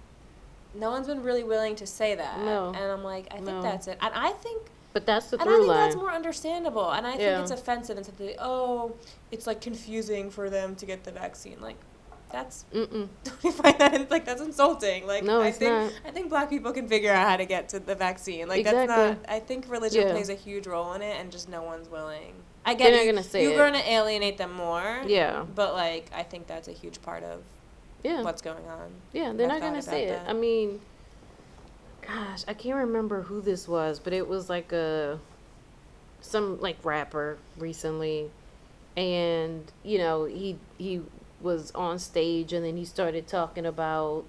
no one's been really willing to say that. No. And I'm like, I think that's it, and I think. But that's the through line. And I think line. that's more understandable. And I think it's offensive and something, it's like confusing for them to get the vaccine. Like, that's, don't you find that, like, that's insulting. Like, no, I think Black people can figure out how to get to the vaccine. Like, that's not, I think religion plays a huge role in it and just no one's willing. I get it. You're going to alienate them more. Yeah. But, like, I think that's a huge part of what's going on. Yeah, they're not going to say it. I mean, gosh, I can't remember who this was, but it was like some like rapper recently, and you know he was on stage and then he started talking about,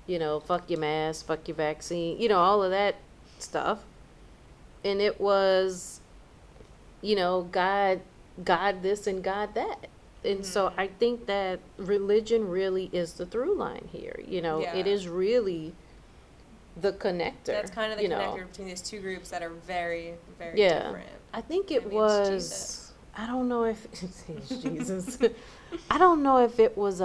you know, fuck your mask, fuck your vaccine, you know, all of that stuff, and it was, you know, God this and God that. And so I think that religion really is the through line here. You know, it is really the connector. That's kind of the connector between these two groups that are very, very different. I think it was, I don't know if it's Jesus. I don't know if it was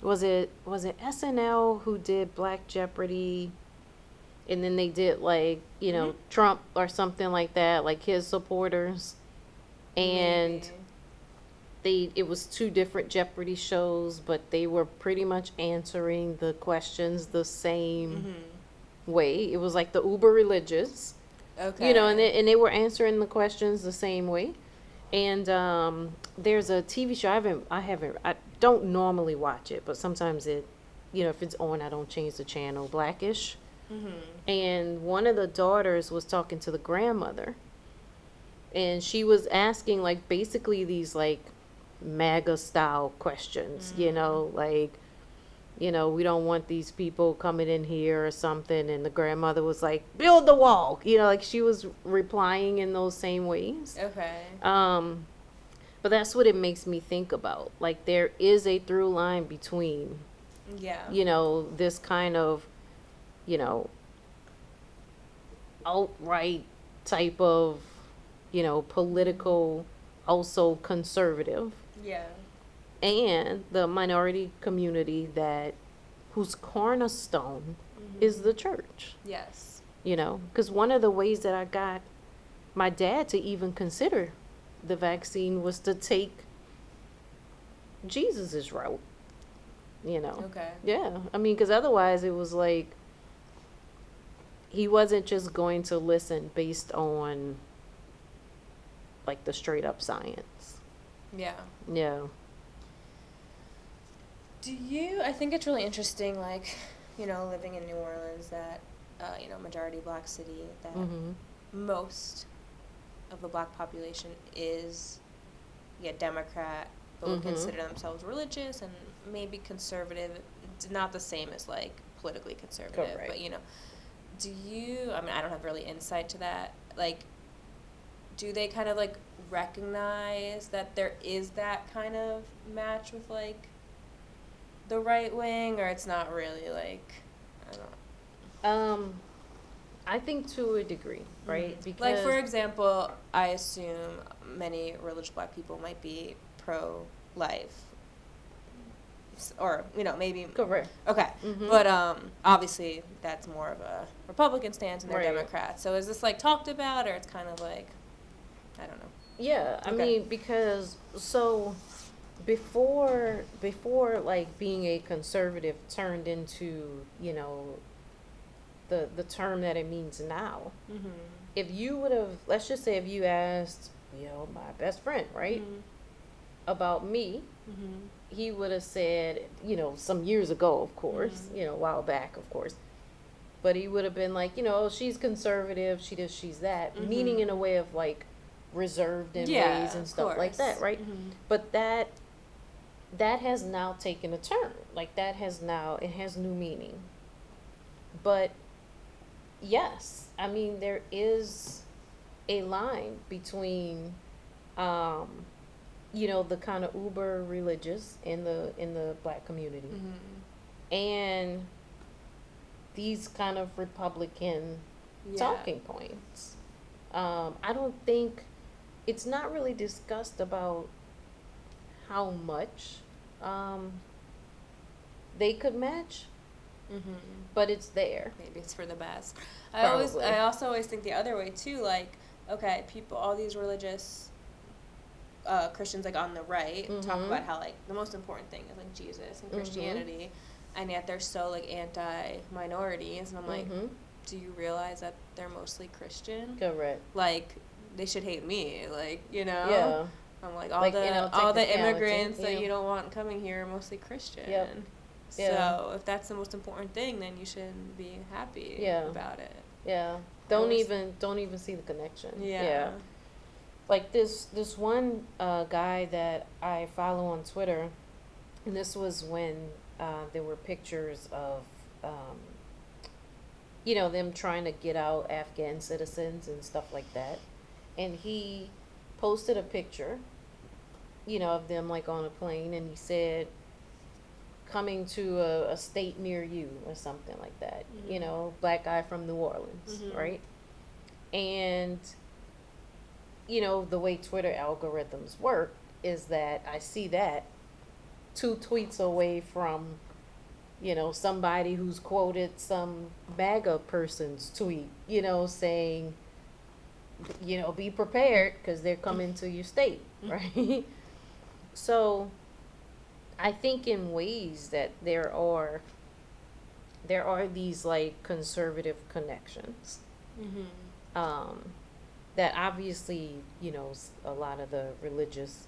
was it SNL who did Black Jeopardy, and then they did like, you know, Trump or something like that, like his supporters, and it was two different Jeopardy shows, but they were pretty much answering the questions the same way. It was like the uber religious, you know, and they were answering the questions the same way. And there's a TV show I don't normally watch it, but sometimes it, you know, if it's on, I don't change the channel. Blackish, and one of the daughters was talking to the grandmother, and she was asking like basically these like MAGA style questions, you know, like, you know, we don't want these people coming in here or something, and the grandmother was like, build the wall, you know, like she was replying in those same ways. But that's what it makes me think about, like there is a through line between you know, this kind of, you know, outright type of, you know, political, also conservative, and the minority community whose cornerstone is the church. You know, because one of the ways that I got my dad to even consider the vaccine was to take Jesus's route, you know. I mean, because otherwise it was like he wasn't just going to listen based on like the straight up science. I think it's really interesting, like, you know, living in New Orleans, that, you know, majority Black city, that most of the Black population is, Democrat, but would consider themselves religious and maybe conservative. It's not the same as, like, politically conservative, but, you know, I mean, I don't have really insight to that, like, do they kind of, like, recognize that there is that kind of match with, like, the right wing, or it's not really, like, I don't know. I think to a degree, right? Because, like, for example, I assume many religious Black people might be pro-life, or, you know, maybe. Correct. Okay. But obviously that's more of a Republican stance, and they're Democrats. So is this, like, talked about, or it's kind of like, I don't know. I mean, because, so before like being a conservative turned into, the term that it means now. Mm-hmm. If you would have, let's just say if you asked, my best friend, right, Mm-hmm. about me, Mm-hmm. he would have said, some years ago, of course, Mm-hmm. a while back, of course, but he would have been like, she's conservative, she this, she's that, Mm-hmm. meaning in a way of like reserved in Yeah, ways and of stuff like that, course. right? Mm-hmm. But that has now taken a turn. Like that has now, it has new meaning. But yes, I mean there is a line between, the kind of uber religious in the black community Mm-hmm. and these kind of Republican talking points. I don't think it's not really discussed about how much they could match, Mm-hmm. but it's there. Maybe it's for the best. Probably. I also always think the other way too. Like, okay, people, all these religious Christians, like on the right, talk Mhm. about how like the most important thing is like Jesus and Christianity, and yet they're so like anti-minorities, and I'm like, Mhm. do you realize that they're mostly Christian? Correct. Like, they should hate me, like, Yeah. I'm like, Like, all the technicality, immigrants that yeah. you don't want coming here are mostly Christian. Yep. So Yeah. if that's the most important thing, then you should be happy Yeah. about it. Yeah. Don't even see the connection. Yeah. Like this one guy that I follow on Twitter, and this was when there were pictures of them trying to get out Afghan citizens and stuff like that, and he posted a picture, of them like on a plane, and he said, coming to a state near you or something like that. Mhm. Black guy from New Orleans, Mhm. right? And the way Twitter algorithms work is that I see that 2 tweets away from somebody who's quoted some MAGA person's tweet, saying, be prepared because they're coming to your state, right? So I think in ways that there are these like conservative connections, Mhm. that obviously a lot of the religious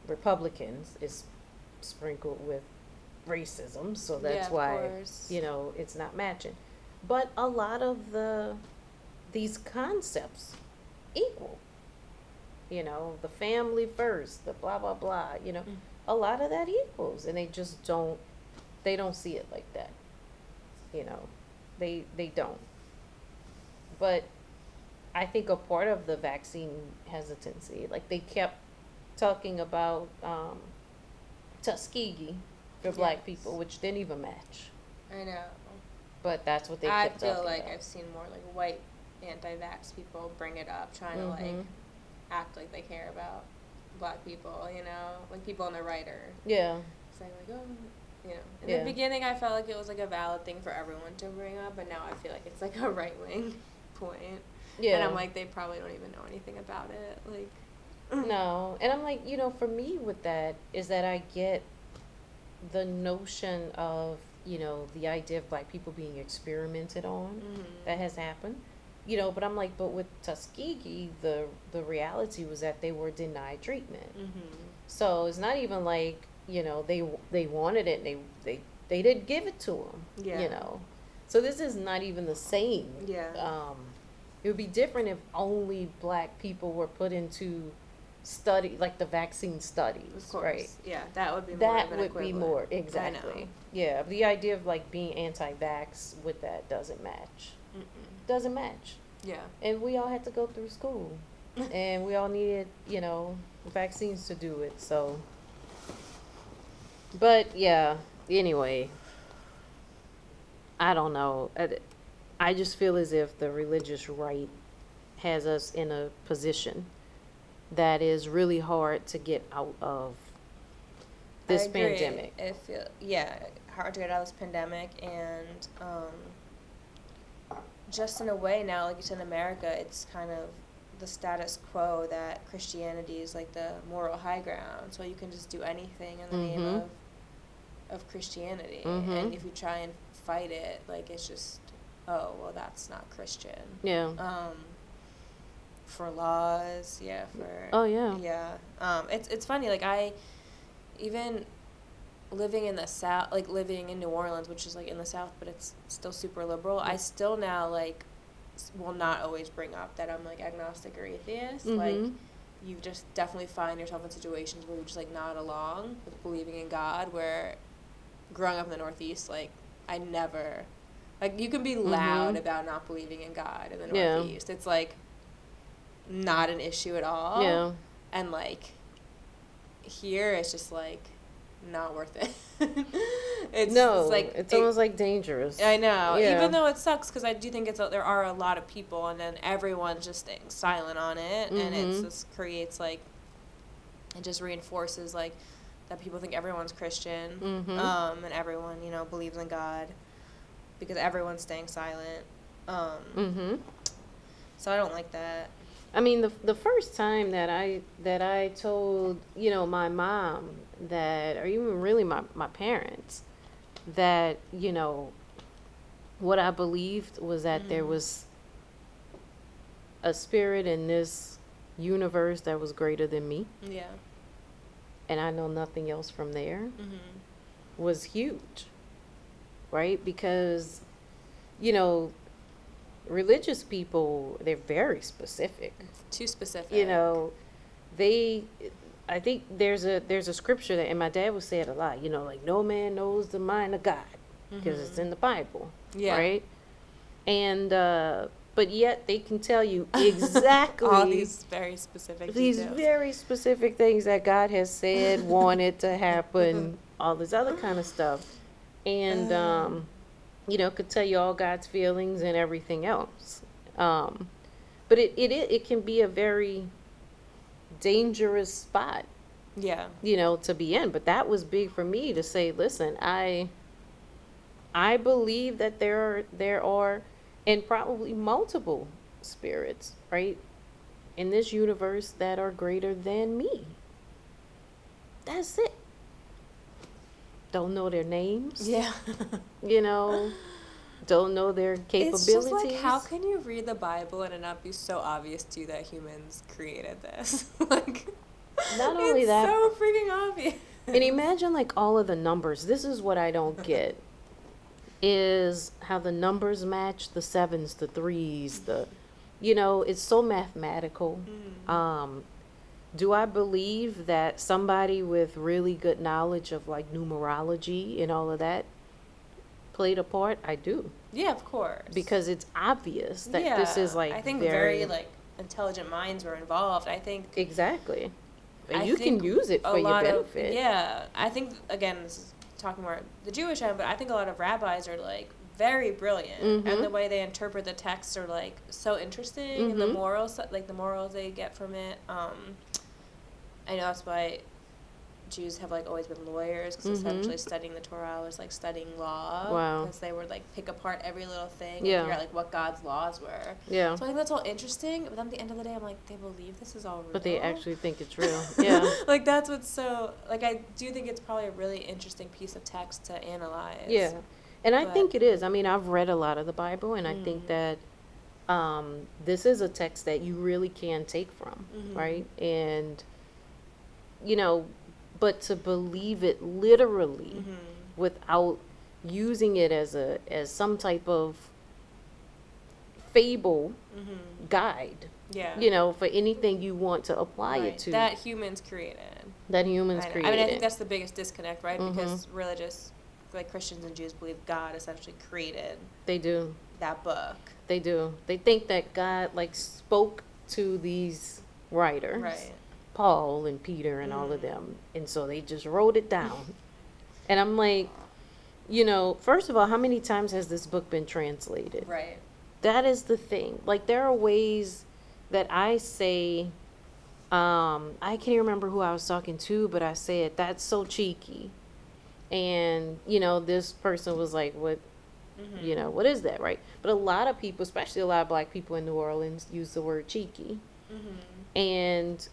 Republicans is sprinkled with racism, so that's Yeah, of why course. it's not matching. But a lot of these concepts equal. The family first, the blah blah blah. Mm. A lot of that equals, and they just don't see it like that. They don't. But I think a part of the vaccine hesitancy, like they kept talking about Tuskegee for black Yes. people, which didn't even match. I know. But that's what they I kept feel talking like about. I've seen more like white anti-vax people bring it up, trying to like Mhm. act like they care about black people, like people on the right are Yeah. saying like, oh, In Yeah. the beginning, I felt like it was like a valid thing for everyone to bring up, but now I feel like it's like a right wing point. Yeah. And I'm like, they probably don't even know anything about it. Like, No. And I'm like, for me with that is that I get the notion of, the idea of black people being experimented on. That has happened. But I'm like, but with Tuskegee, the reality was that they were denied treatment. So it's not even like, they wanted it and they didn't give it to them. Yeah. So this is not even the same. Yeah. It would be different if only black people were put into study, like the vaccine studies, Of course. right? Yeah, that would be more That of an would be equivalent. more, I exactly. know. Yeah, the idea of like being anti-vax with that doesn't match. Mm-mm. Doesn't match. Yeah. And we all had to go through school. And we all needed, vaccines to do it, so. But yeah, anyway, I don't know. I just feel as if the religious right has us in a position that is really hard to get out of this I agree. pandemic. Hard to get out of this pandemic, and just in a way now, like you said, in America, it's kind of the status quo that Christianity is like the moral high ground, so you can just do anything in the name of Christianity, and if you try and fight it, like, it's just, oh, well, that's not Christian. Yeah. For laws, it's funny, like, I even living in the South, like living in New Orleans, which is like in the South, but it's still super liberal. I still now like will not always bring up that I'm like agnostic or atheist. Like, you just definitely find yourself in situations where you just like nod along with believing in God. Where growing up in the Northeast, like, I never, like, you can be loud about not believing in God in the Northeast. It's like not an issue at all. Yeah. And like here, it's just like not worth it. It's like it's almost like dangerous. I know, even though it sucks, because I do think there are a lot of people, and then everyone's just staying silent on it, and it just creates like, it just reinforces like that people think everyone's Christian, and everyone believes in God because everyone's staying silent. So I don't like that. I mean, the first time that I told, my mom that, or even really my parents, that, what I believed was that there was a spirit in this universe that was greater than me. Yeah. And I know nothing else from there, was huge, right? Because, religious people, they're very specific. Too specific. I think there's a scripture that, and my dad would say it a lot, like, no man knows the mind of God, because it's in the Bible, right? And but yet they can tell you exactly all these very specific things that God has said, wanted to happen, all this other kind of stuff, and could tell you all God's feelings and everything else. But it can be a very dangerous spot, to be in. But that was big for me to say, listen, I believe that there are, and probably multiple spirits, right, in this universe that are greater than me. That's it. Don't know their names. Yeah. Don't know their capabilities. It's just like, how can you read the Bible and it not be so obvious to you that humans created this? Like, not only that, so freaking obvious. And imagine like all of the numbers. This is what I don't get, is how the numbers match the sevens, the threes, it's so mathematical. Do I believe that somebody with really good knowledge of like numerology and all of that played a part? I do. Yeah, of course. Because it's obvious that this is like, I think very like intelligent minds were involved. I think exactly. And you can use it for your benefit. I think, again, this is talking more the Jewish end, but I think a lot of rabbis are like very brilliant, and the way they interpret the text are like so interesting, and the morals they get from it. I know that's why Jews have like always been lawyers, because essentially studying the Torah was like studying law. Wow. Because they would like pick apart every little thing and figure out like what God's laws were. Yeah. So I think that's all interesting, but then at the end of the day, I'm like, they believe this is all real. But they actually think it's real. Yeah. Like, that's what's so, like, I do think it's probably a really interesting piece of text to analyze. Yeah. And I think it is. I mean, I've read a lot of the Bible, and I think that this is a text that you really can take from, right? And, but to believe it literally without using it as some type of fable guide, for anything you want to apply it to. That humans created. I mean, I think that's the biggest disconnect, right? Because religious, like Christians and Jews, believe God essentially created. They do. That book. They do. They think that God like spoke to these writers. Right. Paul and Peter and all of them, and so they just wrote it down. And I'm like, first of all, how many times has this book been translated? Right. That is the thing. Like, there are ways that I say, I can't even remember who I was talking to, but I said, that's so cheeky. And, this person was like, what, what is that, right? But a lot of people, especially a lot of black people in New Orleans, use the word cheeky. And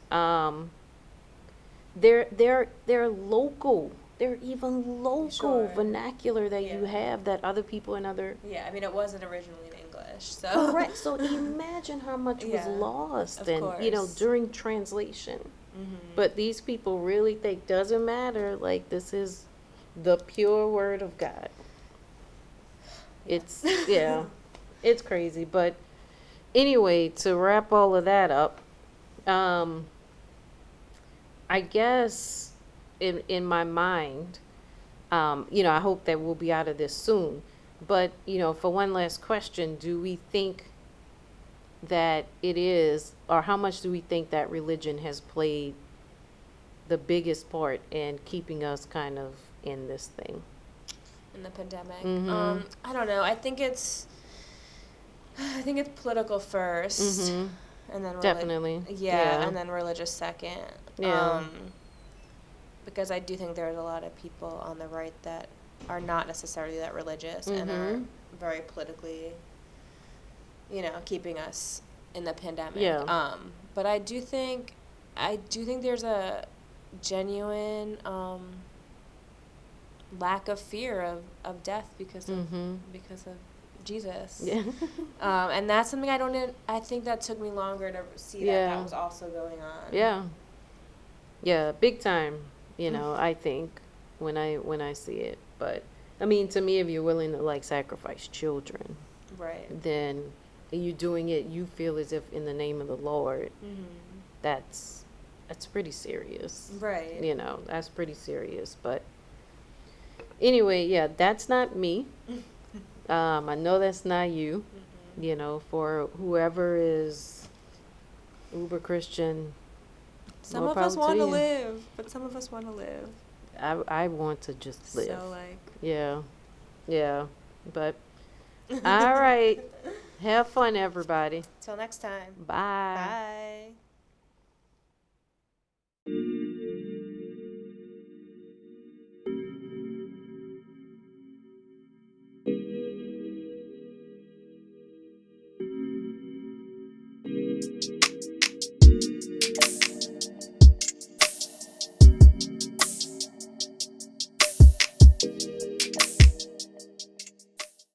they're local. They're even local vernacular that you have that other people in other. Yeah, I mean, it wasn't originally in English, so. Correct. So imagine how much was lost and, during translation. But these people really think doesn't matter. Like, this is the pure word of God. It's, it's crazy. But anyway, to wrap all of that up, I guess in my mind, I hope that we'll be out of this soon. But, for one last question, do we think that it is, or how much do we think that religion has played the biggest part in keeping us kind of in this thing? In the pandemic? I don't know. I think it's political first. And then definitely. And then religious second. Because I do think there's a lot of people on the right that are not necessarily that religious and are very politically, keeping us in the pandemic. But I do think there's a genuine lack of fear of death because of Jesus. And that's something I think that took me longer to see that was also going on. Yeah, big time, I think when I see it. But I mean, to me, if you're willing to sacrifice children, then you doing it, you feel as if in the name of the Lord. That's pretty serious. That's pretty serious. But anyway, that's not me. I know that's not you. For whoever is uber Christian, some of us want to live, but some of us want to live. I want to just live. So yeah. But all right. Have fun, everybody. Till next time. Bye. Bye.